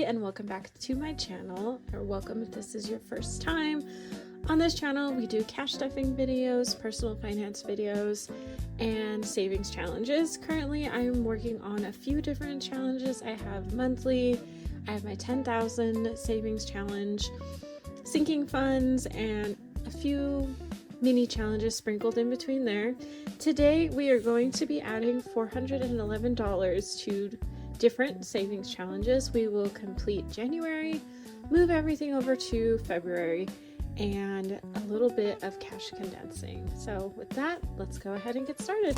and welcome back to my channel, or welcome if this is your first time. On this channel we do cash stuffing videos, personal finance videos, and savings challenges. Currently I'm working on a few different challenges. I have monthly, I have my 10,000 savings challenge, sinking funds, and a few mini challenges sprinkled in between there. Today we are going to be adding $411 to different savings challenges. We will complete January, move everything over to February, and a little bit of cash condensing. So with that, let's go ahead and get started.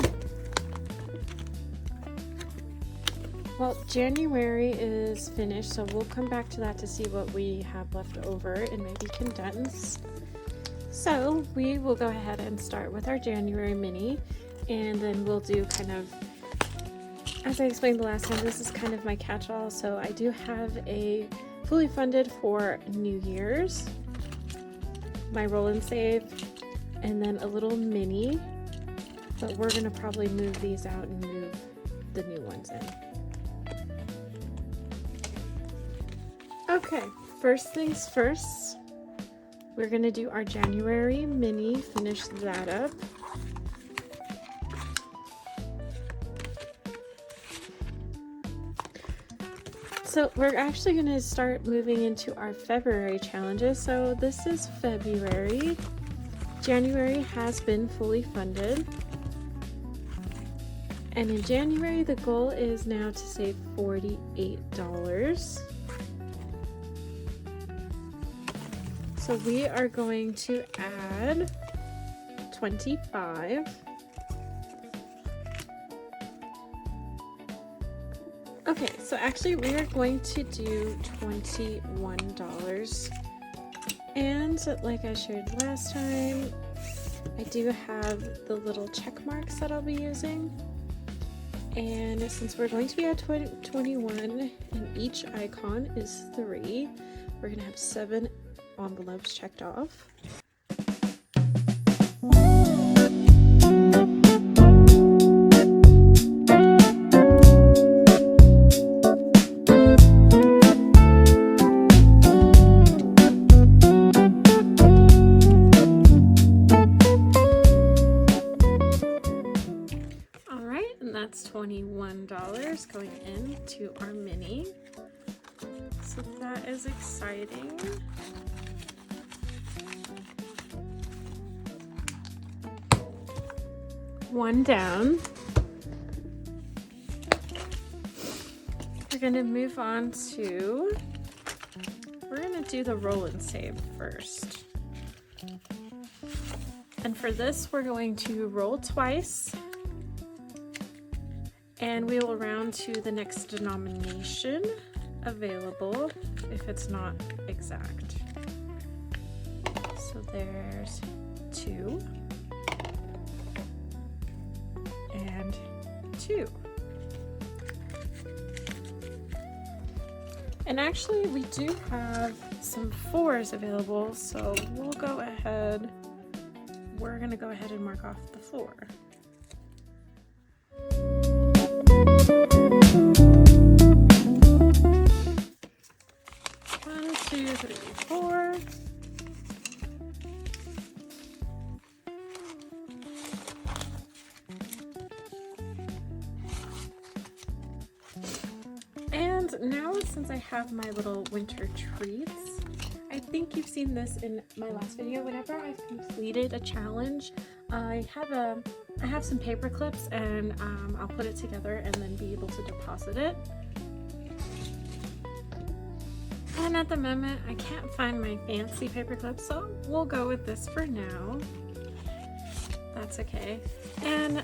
Well, January is finished, so we'll come back to that to see what we have left over and maybe condense. So we will go ahead and start with our January mini, and then we'll do kind of, as I explained the last time, this is kind of my catch-all. So I do have a fully funded for New Year's, my roll and save, and then a little mini, but we're gonna probably move these out and move the new ones in. Okay, first things first, we're gonna do our January mini, finish that up. So we're actually going to start moving into our February challenges. So this is February. January has been fully funded. And in January, the goal is now to save $48. So we are going to add 25. Okay, so actually we are going to do $21. And like I shared last time, I do have the little check marks that I'll be using. And since we're going to be at 21 and each icon is 3, we're going to have 7 envelopes checked off. That's $21 going into our mini. So that is exciting. One down. We're going to move on to, we're going to do the roll and save first. And for this, we're going to roll twice. And we will round to the next denomination available if it's not exact. So there's 2 and 2. And actually we do have some 4s available, so we'll go ahead, we're gonna go ahead and mark off the 4. 1, 2, 3, 4. And now, since I have my little winter treats, I think you've seen this in my last video. Whenever I've completed a challenge, I have some paper clips, and I'll put it together and then be able to deposit it. And at the moment, I can't find my fancy paper clips, so we'll go with this for now. That's okay. And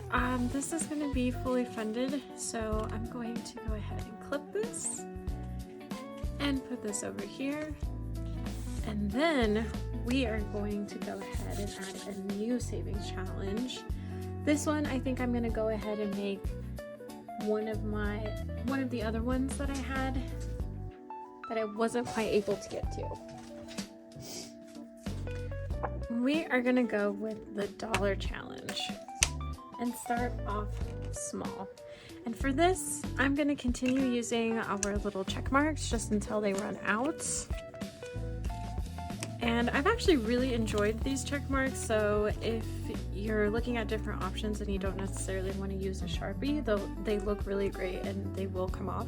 this is going to be fully funded, so I'm going to go ahead and clip this and put this over here. And then we are going to go ahead and add a new savings challenge. This one, I think I'm going to go ahead and make one of the other ones that I had that I wasn't quite able to get to. We are going to go with the dollar challenge and start off small. And for this, I'm going to continue using our little check marks just until they run out. And I've actually really enjoyed these check marks, so if you're looking at different options and you don't necessarily want to use a Sharpie, though they look really great and they will come off.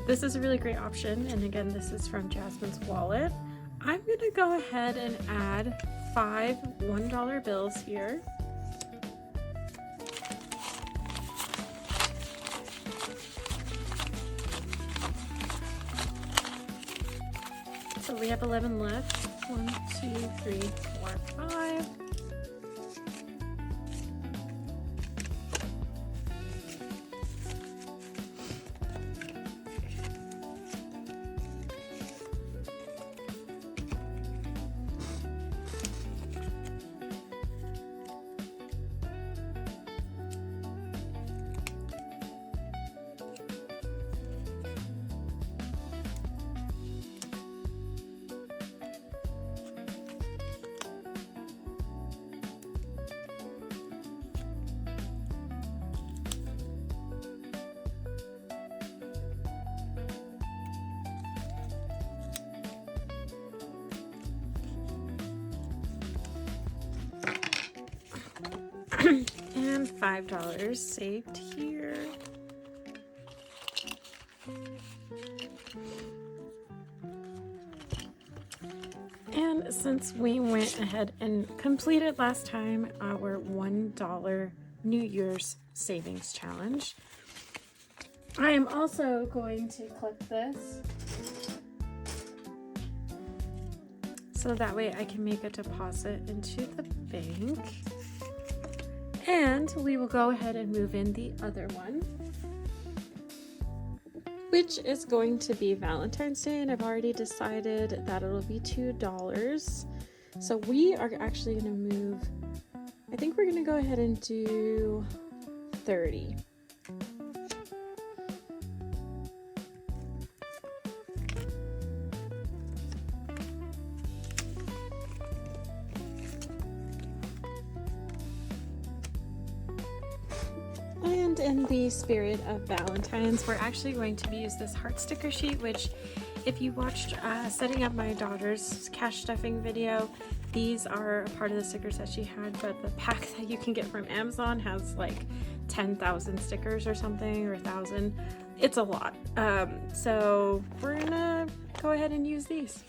This is a really great option, and again, this is from Jasmine's wallet. I'm going to go ahead and add 5 $1 bills here. So we have 11 left. 1, 2, 3, 4, 5. And $5 saved here. And since we went ahead and completed last time our $1 New Year's savings challenge, I am also going to click this so that way I can make a deposit into the bank. And we will go ahead and move in the other one, which is going to be Valentine's Day, and I've already decided that it'll be $2. So we are actually going to move, I think we're going to go ahead and do 30. And in the spirit of Valentine's, we're actually going to use this heart sticker sheet, which if you watched setting up my daughter's cash stuffing video, these are a part of the stickers that she had, but the pack that you can get from Amazon has like 10,000 stickers or something, or 1,000. It's a lot. So we're gonna go ahead and use these.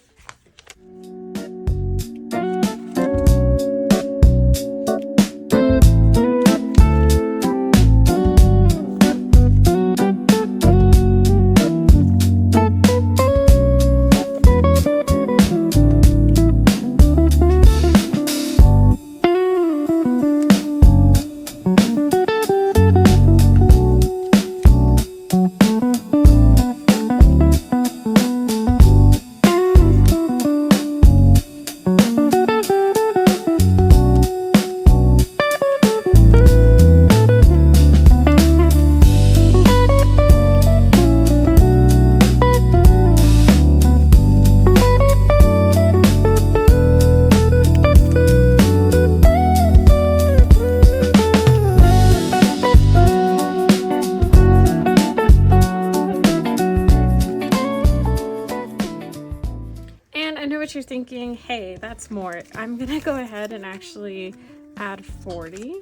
You're thinking, hey, that's more. I'm gonna go ahead and actually add 40,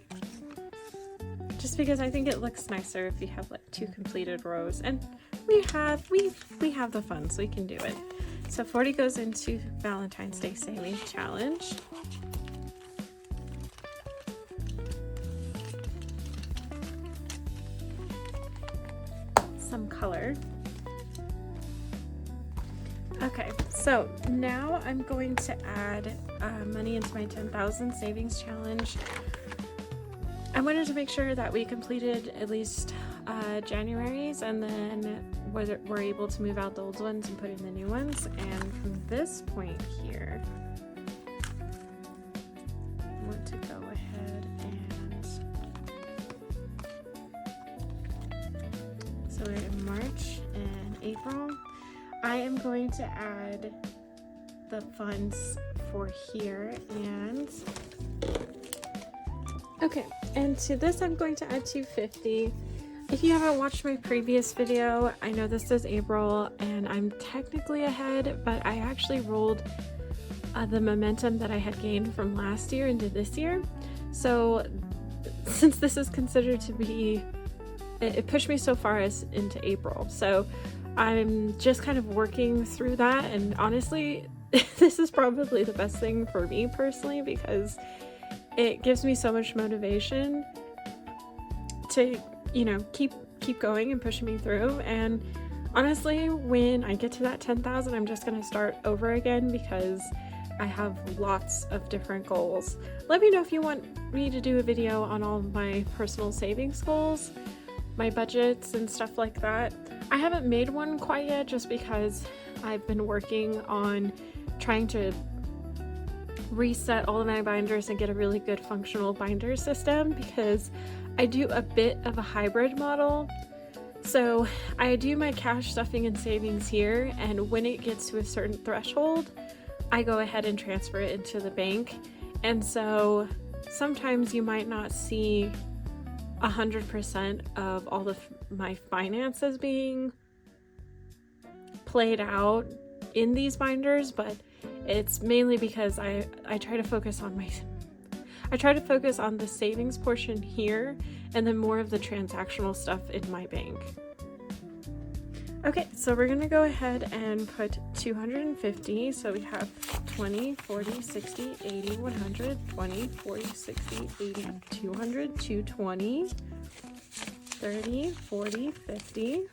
just because I think it looks nicer if you have like 2 completed rows, and we have the funds, so we can do it. So 40 goes into Valentine's Day Savings Challenge. Some color. Okay, so now I'm going to add money into my 10,000 savings challenge. I wanted to make sure that we completed at least January's, and then we're able to move out the old ones and put in the new ones. And from this point here, I want to go ahead and, so we're in March and April. I am going to add the funds for here, and okay, and to this I'm going to add $250. If you haven't watched my previous video, I know this is April and I'm technically ahead, but I actually rolled the momentum that I had gained from last year into this year. So since this is considered to be, it pushed me so far as into April. So I'm just kind of working through that, and honestly, this is probably the best thing for me personally because it gives me so much motivation to, you know, keep going and pushing me through. And honestly, when I get to that 10,000, I'm just gonna start over again because I have lots of different goals. Let me know if you want me to do a video on all of my personal savings goals, my budgets and stuff like that. I haven't made one quite yet just because I've been working on trying to reset all of my binders and get a really good functional binder system, because I do a bit of a hybrid model. So I do my cash stuffing and savings here, and when it gets to a certain threshold, I go ahead and transfer it into the bank. And so sometimes you might not see 100% of all of my finances being played out in these binders, but it's mainly because I try to focus on the savings portion here and then more of the transactional stuff in my bank. Okay, so we're gonna go ahead and put 250. So we have 20, 40, 60, 80, 100, 20, 40, 60, 80, 200, 220, 30, 40, 50.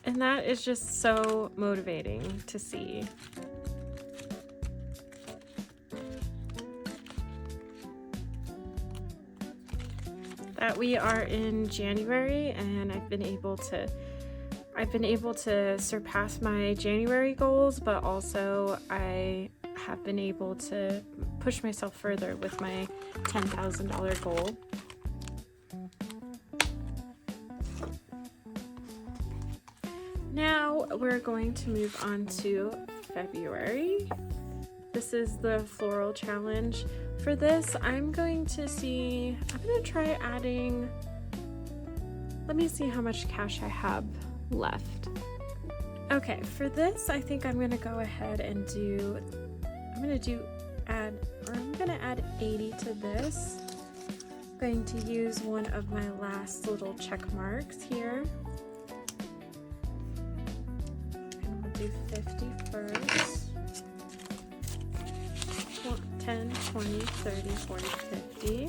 And that is just so motivating to see. That we are in January, and I've been able to surpass my January goals, but also I have been able to push myself further with my $10,000 goal. Now we're going to move on to February. This is the floral challenge. For this, I'm going to try adding, let me see how much cash I have left. Okay, for this, I think I'm gonna go ahead and I'm gonna add 80 to this. I'm going to use one of my last little check marks here. 50 first, 10, 20, 30, 40, 50,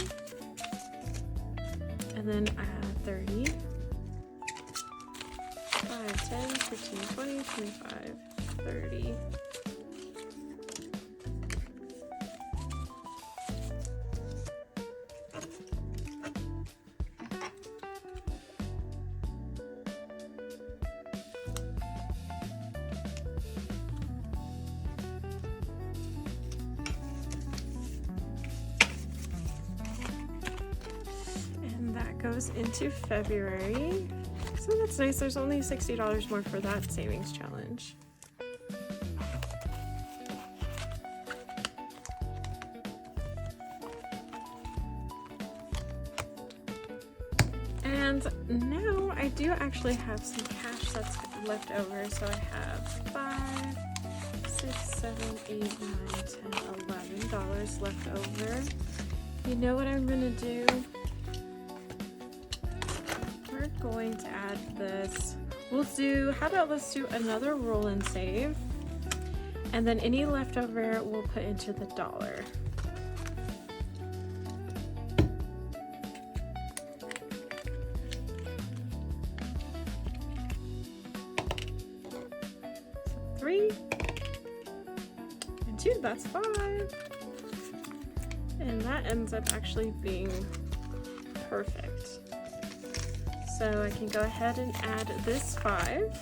and then add 30, 5, 10, 15, 20, 25, 30. Goes into February, so that's nice. There's only $60 more for that savings challenge. And now I do actually have some cash that's left over, so I have $5, 6, 7, 8, 9, 10, $11 left over. You know what I'm gonna do? Going to add this. Let's do another roll and save, and then any leftover we'll put into the dollar. So 3 and 2, that's 5, and that ends up actually being perfect. So I can go ahead and add this 5.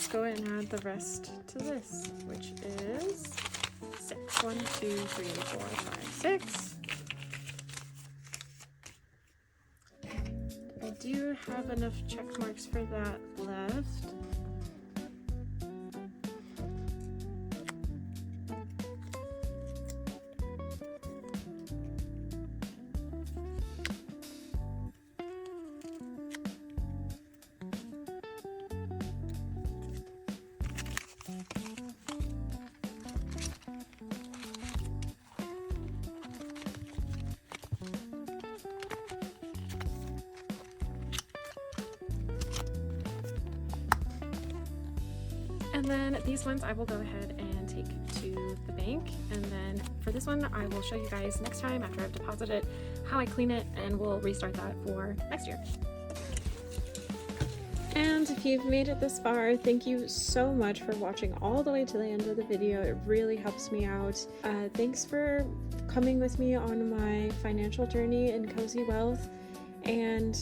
let's go and add the rest to this, which is 6. 1, 2, 3, 4, 5, 6. I do have enough check marks for that left. And then these ones I will go ahead and take to the bank, and then for this one I will show you guys next time after I've deposited how I clean it, and we'll restart that for next year. And if you've made it this far, thank you so much for watching all the way to the end of the video. It really helps me out. Thanks for coming with me on my financial journey in Cozy Wealth, and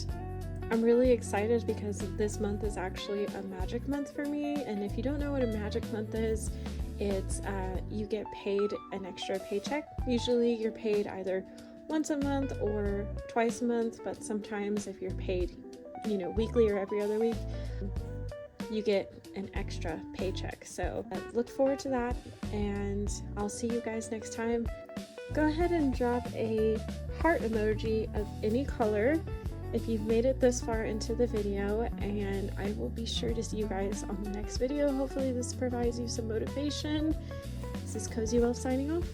I'm really excited because this month is actually a magic month for me. And if you don't know what a magic month is, it's you get paid an extra paycheck. Usually you're paid either once a month or twice a month, but sometimes if you're paid, you know, weekly or every other week, you get an extra paycheck. So look forward to that, and I'll see you guys next time. Go ahead and drop a heart emoji of any color if you've made it this far into the video, and I will be sure to see you guys on the next video. Hopefully this provides you some motivation. This is Cozy Wealth signing off.